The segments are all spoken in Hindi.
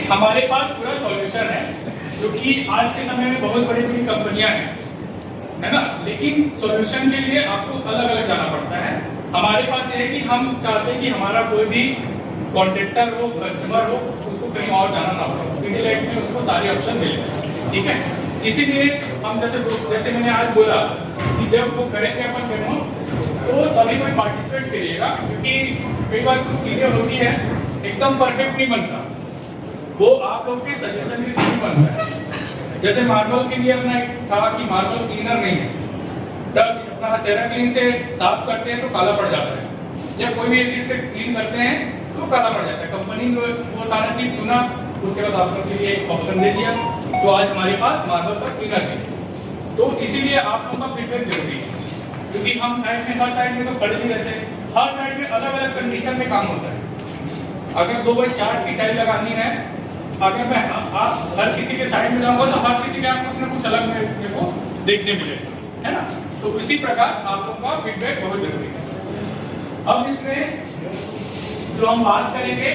हमारे पास पूरा सॉल्यूशन है, क्योंकि आज के समय में बहुत बड़ी बड़ी कंपनियां हैं, है ना, लेकिन सॉल्यूशन के लिए आपको अलग अलग जाना पड़ता है। हमारे पास ये है कि हम चाहते हैं कि हमारा कोई भी कॉन्ट्रैक्टर हो, कस्टमर हो, उसको कहीं और जाना ना पड़े, पीडीलाइट में उसको सारे ऑप्शन मिल जाए, ठीक है। इसीलिए हम जैसे मैंने आज बोला कि जब वो करेंगे अपन डेमो तो सभी कोई पार्टिसिपेट करिएगा, क्योंकि कई बार कुछ चीजें होती है एकदम परफेक्ट नहीं बनता, वो आप लोग के सजेशन के थ्रू बनता है। जैसे मार्बल के लिए अपना एक था कि मार्बल क्लीनर नहीं है, जब अपना सेरा क्लीन से साफ करते हैं तो काला पड़ जाता है, या कोई भी एसिड से क्लीन करते हैं तो काला पड़ जाता है। कंपनी ने वो सारा चीज सुना, उसके बाद आप लोग के लिए एक ऑप्शन दे दिया, तो आज हमारे पास मार्बल का क्लीनर है। तो इसीलिए आप लोगों का फीडबैक जरूरी है, क्योंकि हम साइड में हर साइड में तो खड़े नहीं रहते, हर साइड में अलग अलग कंडीशन में काम होता है। अगर 2x4 की टाइल लगानी है, अगर मैं आप हर किसी के साइड में जाऊंगा तो हर किसी का कुछ ना कुछ अलग मेरे को देखने मिलेगा, है ना। तो इसी प्रकार आप लोगों का फीडबैक बहुत जरूरी है। अब इसमें जो हम बात करेंगे,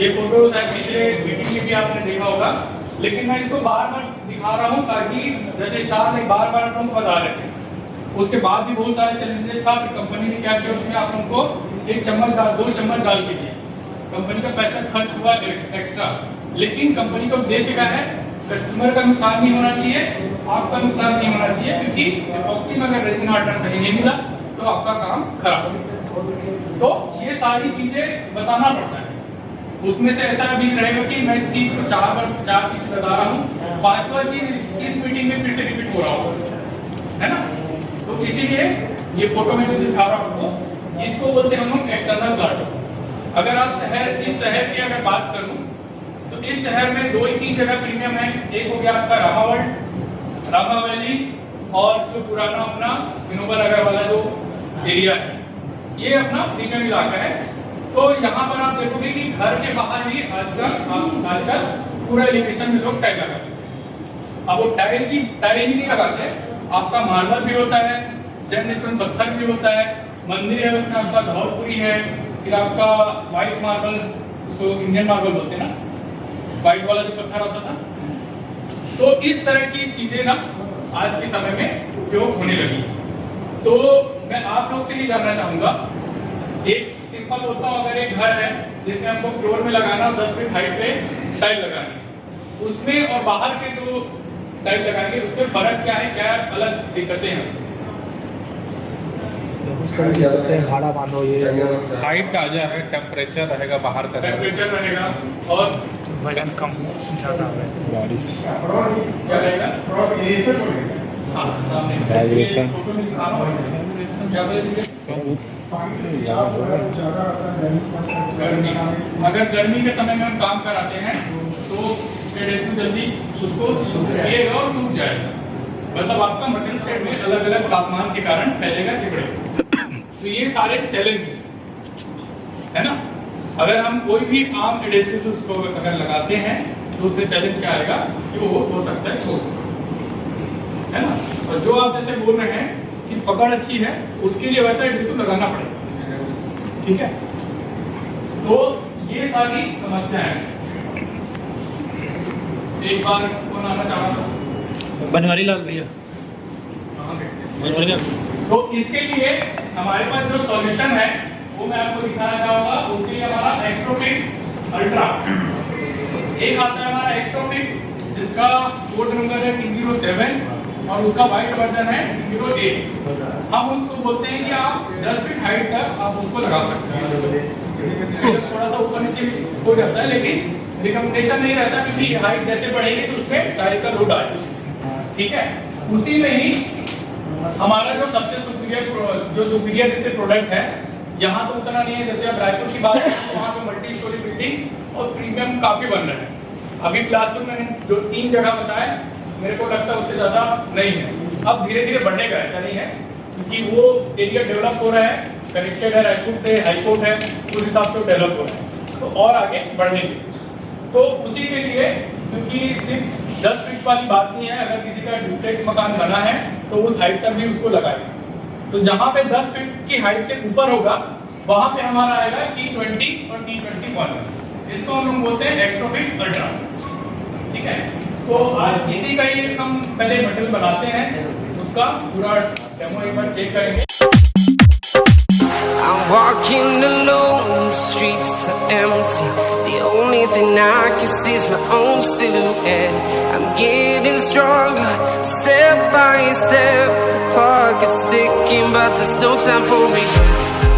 ये फोटोज है पिछले मीटिंग में भी आपने देखा होगा, लेकिन मैं इसको बार बार दिखा रहा हूँ ताकि जैसे स्टार ने बार बार हम बता रहे थे, उसके बाद भी बहुत सारे चैलेंजेस था। फिर कंपनी ने क्या किया, उसमें आप लोगों को 1 चम्मच डाल 2 चम्मच डाल के दिया, कंपनी का पैसा खर्च हुआ एक्स्ट्रा, लेकिन कंपनी का उद्देश्य क्या है, कस्टमर का नुकसान नहीं होना चाहिए, आपका नुकसान नहीं होना चाहिए, क्योंकि एपॉक्सी में अगर रेजिन हार्डनर सही नहीं मिला तो आपका काम खराब होगा। तो ये सारी चीजें बताना पड़ता है। उसमें से ऐसा भी रहेगा कि मैं चीज को 4 चीज बता रहा हूँ, 5वां चीज इस मीटिंग में फिर से रिपीट हो रहा होगा, है ना। तो इसीलिए ये फोटो में जो दिखा रहा हूँ आपको, इसको बोलते हैं हम एक्सटर्नल गार्ड। अगर आप इस शहर की अगर बात करूं तो इस शहर में 2 ही 3 जगह प्रीमियम है। एक हो गया आपका रामा वर्ल्ड, रामा वैली, और जो पुराना अपना विनोबा नगर वाला जो एरिया है, ये अपना प्रीमियम इलाका है। तो यहाँ पर आप देखोगे कि घर के बाहर ही आजकल पूरा एलिवेशन में लोग टाइल लगाते हैं। अब वो टाइल ही नहीं लगाते, आपका मार्बल भी होता है, सैंडस्टोन पत्थर भी होता है, मंदिर है उसमें आपका धौलपुरी है, फिर आपका व्हाइट मार्बल, उसको इंडियन मार्बल बोलते हैं ना, व्हाइट वाला जो पत्थर होता था। तो इस तरह की चीजें ना आज के समय में उपयोग होने लगी। तो मैं आप लोग से ही जानना चाहूंगा, एक सिंपल होता है, अगर एक घर है जिसमें हमको फ्लोर में लगाना 10 फीट हाइट पे टाइल लगानी, उसमें और बाहर के जो टाइल लगाएंगे उसमें फर्क क्या है, क्या अलग दिक्कतें हैं उसमें? भाड़ा बांधो, ये हाइट ताजा है, टेम्परेचर रहेगा बाहर का, टेम्परेचर रहेगा, और वजन कम ज्यादा है, बारिश क्या रहेगा, हाँ सामने फोटो में दिखा रहा हूँ, क्या बोलेंगे, गर्मी। अगर गर्मी के समय में हम काम कराते हैं तो एडहेसिव जल्दी उसको सूखेगा और सूख जाएगा, मतलब आपका मटेरियल सेट में अलग अलग तापमान के कारण फैलेगा, सिकुड़ेगा। तो ये सारे चैलेंज है ना। अगर हम कोई भी आम एडहेसिव उसको अगर लगाते हैं तो उसमें चैलेंज क्या आएगा कि वो हो सकता है छोटा, है ना। और जो आप जैसे बोल रहे हैं कि पकड़ अच्छी है, उसके लिए वैसा एडहेसिव लगाना पड़ेगा, ठीक है। तो ये सारी समस्या है। एक बार कौन आना चाह रहा था, बनवारी लाल भैया। तो इसके लिए हमारे पास जो सॉल्यूशन है वो मैं आपको दिखाना चाहूंगा। उसके लिए हमारा एक्स्ट्रोफिक्स अल्ट्रा एक आता है, हमारा एक्स्ट्रोफिक्स जिसका कोड नंबर है 307 और उसका वाइट वर्जन है 08। हम उसको बोलते हैं कि आप 10 फीट हाइट तक आप उसको लगा सकते हैं। थोड़ा सा ऊपर नीचे हो जाता है, लेकिन रिकमेंडेशन नहीं रहता, क्योंकि हाइट जैसे बढ़ेगी तो उसमें टाइल का लोड आएगा, ठीक है। उसी में ही हमारा जो सबसे सुपीरियर इससे प्रोडक्ट है, यहाँ तो उतना नहीं है। जैसे अब रायपुर की बात करें तो वहाँ पे मल्टी स्टोरी बिल्डिंग और प्रीमियम काफी बन रहे हैं। अभी क्लासरूम में जो 3 जगह बताया, मेरे को लगता है उससे ज्यादा नहीं है। अब धीरे धीरे बढ़ेगा, ऐसा नहीं है, क्योंकि वो एरिया डेवलप हो रहा है, कनेक्टेड है रायपुर से, हाईकोर्ट है, उस हिसाब से डेवलप हो रहा है, तो और आगे बढ़ेंगे। तो उसी के लिए, क्योंकि सिर्फ 10 फीट वाली बात नहीं है, अगर किसी का डुप्लेक्स मकान बना है तो उस हाइट तक भी उसको लगाएंगे। तो जहाँ पे 10 फीट की हाइट से ऊपर होगा वहां पे हमारा आएगा T20 और T21। इसको हम लोग बोलते हैं एक्स्ट्रोफिक्स अल्ट्रा। ठीक है, तो आज इसी का ही हम पहले मटेरियल बनाते हैं, उसका पूरा डेमो एक बार चेक करेंगे। I'm walking alone, the streets are empty. The only thing I can see is my own silhouette. I'm getting stronger, step by step. The clock is ticking, but there's no time for regrets.